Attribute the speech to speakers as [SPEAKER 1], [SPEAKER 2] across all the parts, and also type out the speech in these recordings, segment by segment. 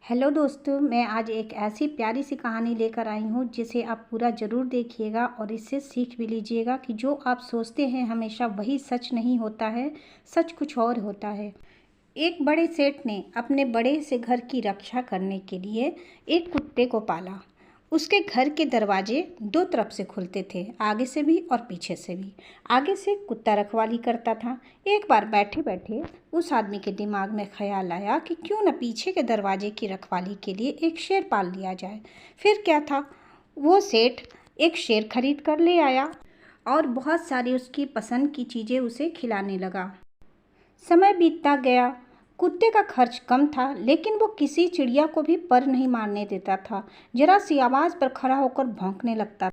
[SPEAKER 1] Hello दोस्तों, मैं आज एक ऐसी प्यारी सी कहानी लेकर आई हूँ जिसे आप पूरा ज़रूर देखिएगा और इससे सीख भी लीजिएगा कि जो आप सोचते हैं हमेशा वही सच नहीं होता है। सच कुछ और होता है। एक बड़े सेठ ने अपने बड़े से घर की रक्षा करने के लिए एक कुत्ते को पाला। उसके घर के दरवाजे दो तरफ से खुलते थे, आगे से भी और पीछे से भी। आगे से कुत्ता रखवाली करता था। एक बार बैठे बैठे उस आदमी के दिमाग में ख्याल आया कि क्यों न पीछे के दरवाजे की रखवाली के लिए एक शेर पाल लिया जाए। फिर क्या था, वो सेठ एक शेर खरीद कर ले आया और बहुत सारी उसकी पसंद की चीज़ें उसे खिलाने लगा। समय बीतता गया। कुत्ते का खर्च कम था, लेकिन वो किसी चिड़िया को भी पर नहीं मारने देता था। जरा सी आवाज़ पर खड़ा होकर भौंकने लगता।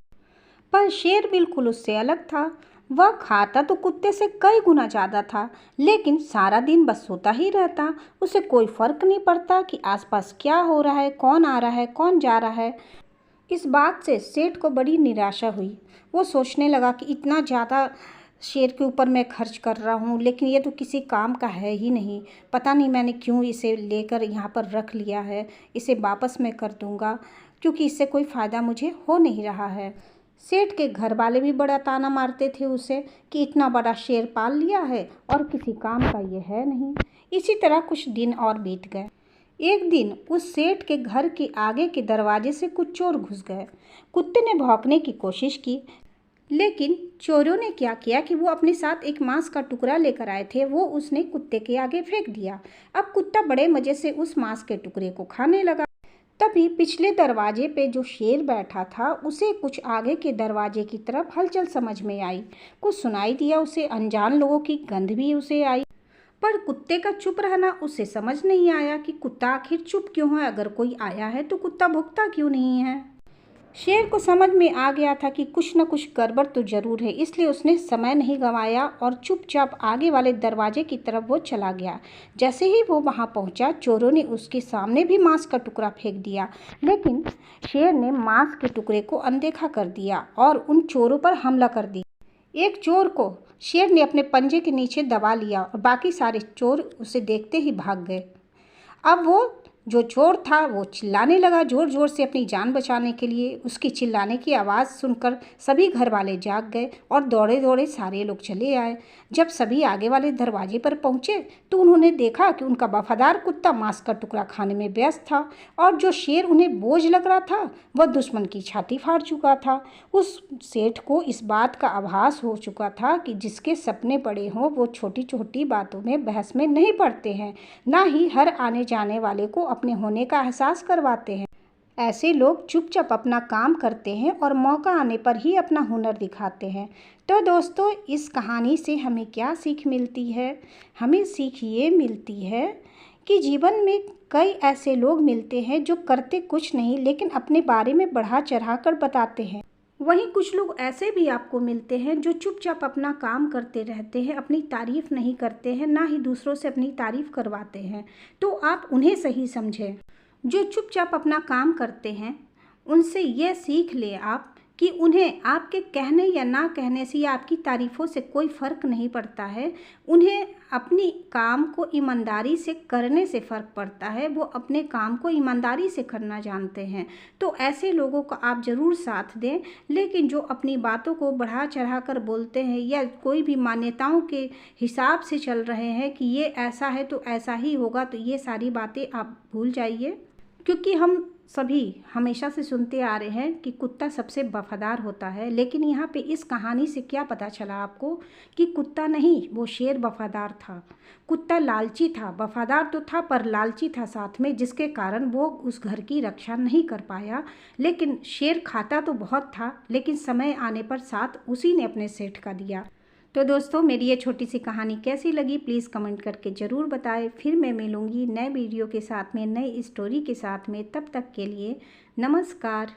[SPEAKER 1] पर शेर बिल्कुल उससे अलग था। वह खाता तो कुत्ते से कई गुना ज़्यादा था, लेकिन सारा दिन बस सोता ही रहता। उसे कोई फर्क नहीं पड़ता कि आसपास क्या हो रहा है, कौन आ रहा है, कौन जा रहा है। इस बात से सेठ को बड़ी निराशा हुई। वो सोचने लगा कि इतना ज़्यादा शेर के ऊपर मैं खर्च कर रहा हूँ, लेकिन ये तो किसी काम का है ही नहीं। पता नहीं मैंने क्यों इसे लेकर यहाँ पर रख लिया है। इसे वापस मैं कर दूँगा, क्योंकि इससे कोई फ़ायदा मुझे हो नहीं रहा है। सेठ के घर वाले भी बड़ा ताना मारते थे उसे कि इतना बड़ा शेर पाल लिया है और किसी काम का ये है नहीं। इसी तरह कुछ दिन और बीत गए। एक दिन उस सेठ के घर के आगे के दरवाजे से कुछ चोर घुस गए। कुत्ते ने भौंकने की कोशिश की, लेकिन चोरों ने क्या किया कि वो अपने साथ एक मांस का टुकड़ा लेकर आए थे, वो उसने कुत्ते के आगे फेंक दिया। अब कुत्ता बड़े मज़े से उस मांस के टुकड़े को खाने लगा। तभी पिछले दरवाजे पे जो शेर बैठा था उसे कुछ आगे के दरवाजे की तरफ हलचल समझ में आई। कुछ सुनाई दिया उसे, अनजान लोगों की गंध भी उसे आई। पर कुत्ते का चुप रहना उसे समझ नहीं आया कि कुत्ता आखिर चुप क्यों है। अगर कोई आया है तो कुत्ता भुकता क्यों नहीं है। शेर को समझ में आ गया था कि कुछ न कुछ गड़बड़ तो जरूर है, इसलिए उसने समय नहीं गंवाया और चुपचाप आगे वाले दरवाजे की तरफ वो चला गया। जैसे ही वो वहां पहुंचा, चोरों ने उसके सामने भी मांस का टुकड़ा फेंक दिया, लेकिन शेर ने मांस के टुकड़े को अनदेखा कर दिया और उन चोरों पर हमला कर दिया। एक चोर को शेर ने अपने पंजे के नीचे दबा लिया और बाकी सारे चोर उसे देखते ही भाग गए। अब वो जो चोर था वो चिल्लाने लगा ज़ोर ज़ोर से अपनी जान बचाने के लिए। उसकी चिल्लाने की आवाज़ सुनकर सभी घर वाले जाग गए और दौड़े दौड़े सारे लोग चले आए। जब सभी आगे वाले दरवाजे पर पहुंचे तो उन्होंने देखा कि उनका वफादार कुत्ता मांस का टुकड़ा खाने में व्यस्त था और जो शेर उन्हें बोझ लग रहा था वह दुश्मन की छाती फाड़ चुका था। उस सेठ को इस बात का आभास हो चुका था कि जिसके सपने बड़े हों वो छोटी छोटी बातों में बहस में नहीं पड़ते हैं, ना ही हर आने जाने वाले को अपने होने का एहसास करवाते हैं। ऐसे लोग चुपचाप अपना काम करते हैं और मौका आने पर ही अपना हुनर दिखाते हैं। तो दोस्तों, इस कहानी से हमें क्या सीख मिलती है? हमें सीख ये मिलती है कि जीवन में कई ऐसे लोग मिलते हैं जो करते कुछ नहीं, लेकिन अपने बारे में बढ़ा चढ़ा कर बताते हैं। वहीं कुछ लोग ऐसे भी आपको मिलते हैं जो चुपचाप अपना काम करते रहते हैं, अपनी तारीफ नहीं करते हैं, ना ही दूसरों से अपनी तारीफ करवाते हैं। तो आप उन्हें सही समझें। जो चुपचाप अपना काम करते हैं उनसे ये सीख ले आप कि उन्हें आपके कहने या ना कहने से या आपकी तारीफ़ों से कोई फ़र्क नहीं पड़ता है। उन्हें अपनी काम को ईमानदारी से करने से फ़र्क पड़ता है। वो अपने काम को ईमानदारी से करना जानते हैं। तो ऐसे लोगों का आप ज़रूर साथ दें। लेकिन जो अपनी बातों को बढ़ा चढ़ा कर बोलते हैं या कोई भी मान्यताओं के हिसाब से चल रहे हैं कि ये ऐसा है तो ऐसा ही होगा, तो ये सारी बातें आप भूल जाइए। क्योंकि हम सभी हमेशा से सुनते आ रहे हैं कि कुत्ता सबसे वफादार होता है, लेकिन यहाँ पे इस कहानी से क्या पता चला आपको कि कुत्ता नहीं, वो शेर वफादार था। कुत्ता लालची था, वफादार तो था पर लालची था साथ में, जिसके कारण वो उस घर की रक्षा नहीं कर पाया। लेकिन शेर खाता तो बहुत था, लेकिन समय आने पर साथ उसी ने अपने सेठ का दिया। तो दोस्तों, मेरी ये छोटी सी कहानी कैसी लगी प्लीज़ कमेंट करके ज़रूर बताएं। फिर मैं मिलूँगी नए वीडियो के साथ में, नई स्टोरी के साथ में। तब तक के लिए नमस्कार।